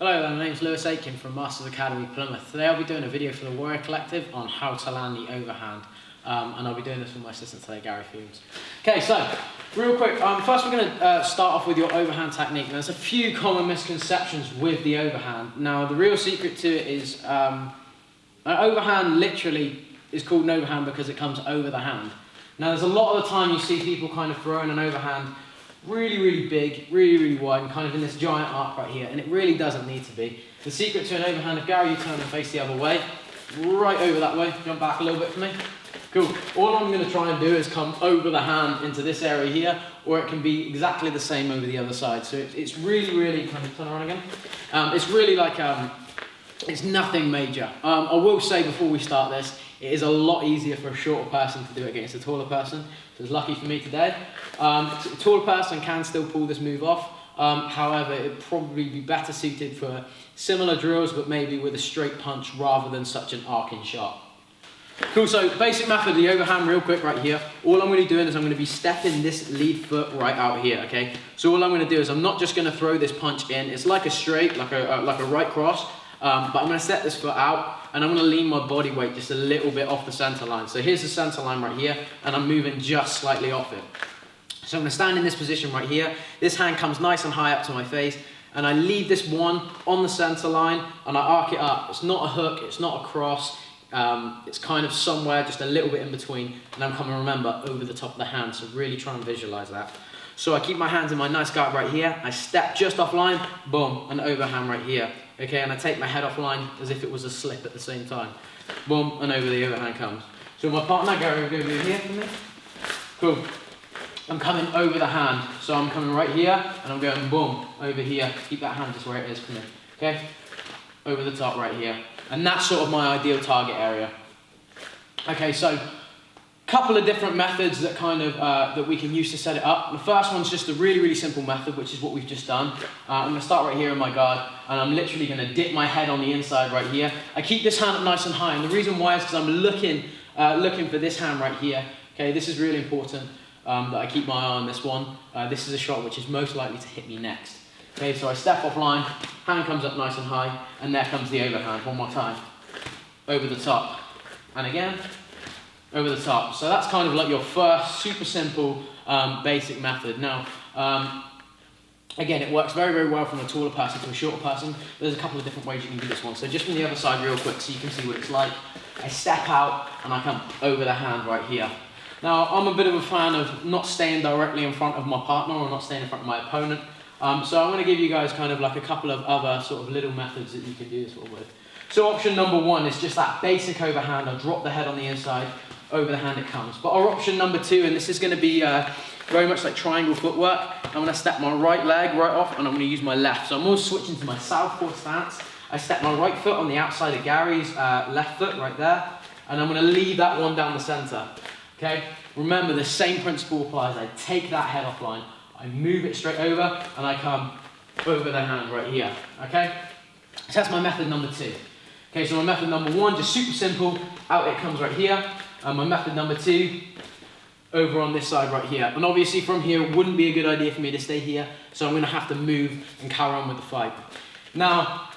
Hello there, my name's Aitken from Masters Academy, Plymouth. Today I'll be doing a video for the Warrior Collective on how to land the overhand. And I'll be doing this with my assistant today, Gary Fumes. Okay, so, real quick, first we're going to start off with your overhand technique. Now, there's a few common misconceptions with the overhand. Now, the real secret to it is, an overhand literally is called an overhand because it comes over the hand. Now, there's a lot of the time you see people kind of throwing an overhand really big, really wide, and kind of in this giant arc right here, and it really doesn't need to be. The secret to an overhand, if Gary, you turn and face the other way, right over that way, jump back a little bit for me. Cool. All I'm going to try and do is come over the hand into this area here, or it can be exactly the same over the other side. So it's really, kind of turn around again. It's really like, it's nothing major. I will say before we start this, it is a lot easier for a shorter person to do it against a taller person. So it's lucky for me today. A taller person can still pull this move off. However, it'd probably be better suited for similar drills, but maybe with a straight punch rather than such an arcing shot. Cool, so basic method of the overhand real quick right here. All I'm going to be doing is I'm going to be stepping this lead foot right out here, okay? So all I'm going to do is I'm not just going to throw this punch in. It's like a straight, like a right cross, but I'm going to step this foot out and I'm going to lean my body weight just a little bit off the center line. So here's the center line right here and I'm moving just slightly off it. So I'm going to stand in this position right here. This hand comes nice and high up to my face and I leave this one on the center line and I arc it up. It's not a hook, it's not a cross. It's kind of somewhere just a little bit in between, and I'm coming, remember, over the top of the hand, so really try and visualize that. So I keep my hands in my nice guard right here, I step just offline, boom, an overhand right here, okay, and I take my head offline as if it was a slip at the same time, boom, and over the overhand comes. So my partner, Gary, will go over here for me, cool. I'm coming over the hand, so I'm coming right here, and I'm going boom, over here, keep that hand just where it is for me, okay, over the top right here. And that's sort of my ideal target area. Okay, so a couple of different methods that kind of that we can use to set it up. The first one's just a really simple method, which is what we've just done. I'm going to start right here in my guard, and I'm literally going to dip my head on the inside right here. I keep this hand up nice and high, and the reason why is because I'm looking for this hand right here. Okay, this is really important that I keep my eye on this one. This is a shot which is most likely to hit me next. Okay, so I step offline, hand comes up nice and high, and there comes the overhand. One more time. Over the top. And again, over the top. So that's kind of like your first super simple basic method. Now, again, it works very well from a taller person to a shorter person. There's a couple of different ways you can do this one. So just from the other side real quick so you can see what it's like. I step out and I come over the hand right here. Now, I'm a bit of a fan of not staying directly in front of my partner or not staying in front of my opponent. So I'm going to give you guys kind of like a couple of other sort of little methods that you can do this with. So option number one is just that basic overhand. I drop the head on the inside, over the hand it comes. But our option number two, and this is going to be very much like triangle footwork, I'm going to step my right leg right off and I'm going to use my left. So I'm always switching to my southpaw stance. I step my right foot on the outside of Gary's left foot right there, and I'm going to leave that one down the center. Okay? Remember, the same principle applies. I take that head offline. I move it straight over and I come over the hand right here, okay? So that's my method number two. Okay, so my method number one, just super simple, out it comes right here. And my method number two, over on this side right here. And obviously from here, it wouldn't be a good idea for me to stay here, so I'm gonna have to move and carry on with the fight. Now,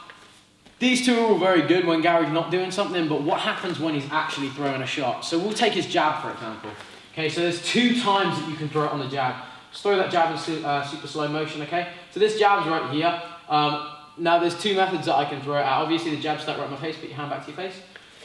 these two are all very good when Gary's not doing something, but what happens when he's actually throwing a shot? So we'll take his jab, for example. Okay, so there's two times that you can throw it on the jab. Just throw that jab in super slow motion, okay? So this jab's right here. Now there's two methods that I can throw it out. Obviously the jab stuck right in my face, put your hand back to your face.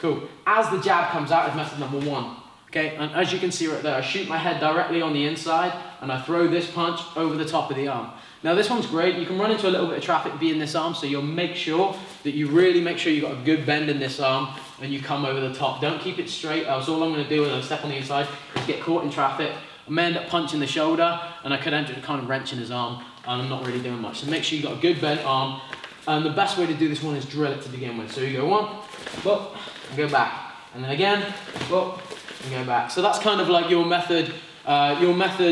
Cool. As the jab comes out is method number one, okay? And as you can see right there, I shoot my head directly on the inside and I throw this punch over the top of the arm. Now this one's great. You can run into a little bit of traffic being this arm, so you'll make sure that you really make sure you've got a good bend in this arm and you come over the top. Don't keep it straight, else all I'm gonna do is I step on the inside is get caught in traffic. I may end up punching the shoulder and I could end up kind of wrenching his arm and I'm not really doing much. So make sure you've got a good bent arm, and the best way to do this one is drill it to begin with. So you go one, boop, and go back. And then again, boop, and go back. So that's kind of like your method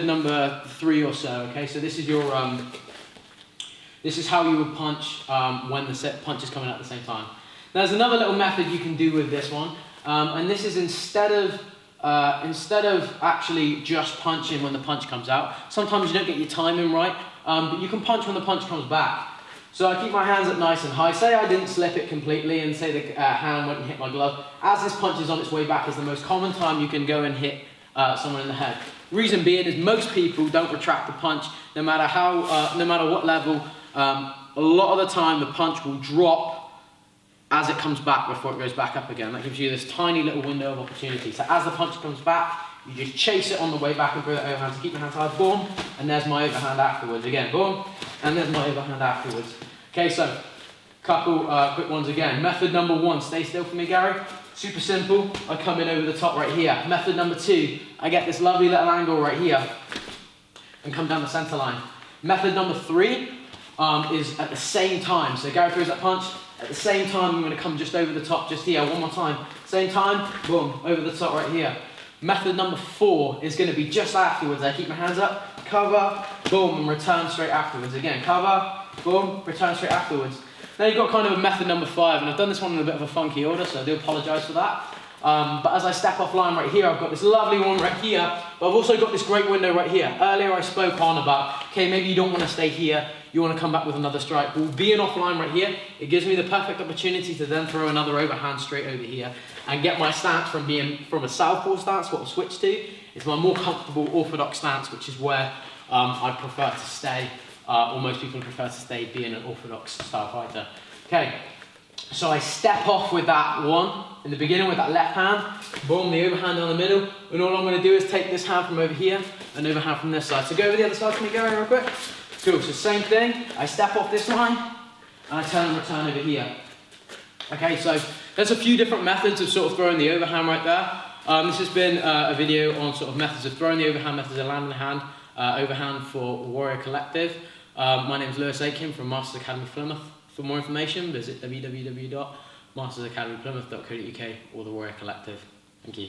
number three or so, okay? So this is your, this is how you would punch when the set punch is coming out at the same time. Now there's another little method you can do with this one, and this is instead of actually just punching when the punch comes out, sometimes you don't get your timing right, but you can punch when the punch comes back. So I keep my hands up nice and high. Say I didn't slip it completely and say the hand went and hit my glove. As this punch is on its way back is the most common time you can go and hit someone in the head. Reason being is most people don't retract the punch, no matter how, no matter what level. A lot of the time the punch will drop as it comes back before it goes back up again. That gives you this tiny little window of opportunity. So as the punch comes back, you just chase it on the way back and throw that overhand. So keep your hands high, boom, and there's my overhand afterwards. Again, boom, and there's my overhand afterwards. Okay, so couple quick ones again. Method number 1, stay still for me, Gary. Super simple. I come in over the top right here. Method number 2, I get this lovely little angle right here and come down the center line. Method number 3 is at the same time. So Gary throws that punch. At the same time, I'm going to come just over the top, just here. One more time. Same time, boom, over the top right here. Method number 4 is going to be just afterwards. I keep my hands up, cover, boom, and return straight afterwards. Again, cover, boom, return straight afterwards. Now you've got kind of a method number 5, and I've done this one in a bit of a funky order, so I do apologise for that. But as I step off line right here, I've got this lovely one right here, but I've also got this great window right here. Earlier I spoke on about, okay, maybe you don't want to stay here, you want to come back with another strike. But being offline right here, it gives me the perfect opportunity to then throw another overhand straight over here and get my stance from being from a southpaw stance, what I'll switch to, is my more comfortable orthodox stance, which is where I prefer to stay, or most people prefer to stay being an orthodox style fighter. Okay, so I step off with that one in the beginning with that left hand, boom, the overhand down the middle, and all I'm going to do is take this hand from over here and overhand from this side. So go over the other side for me, Gary, real quick. Cool, so same thing, I step off this line, and I turn and return over here. Okay, so there's a few different methods of sort of throwing the overhand right there. This has been a video on sort of methods of throwing the overhand, methods of landing the hand, overhand for Warrior Collective. My name is Aitken from Masters Academy Plymouth. For more information, visit www.mastersacademyplymouth.co.uk or the Warrior Collective. Thank you.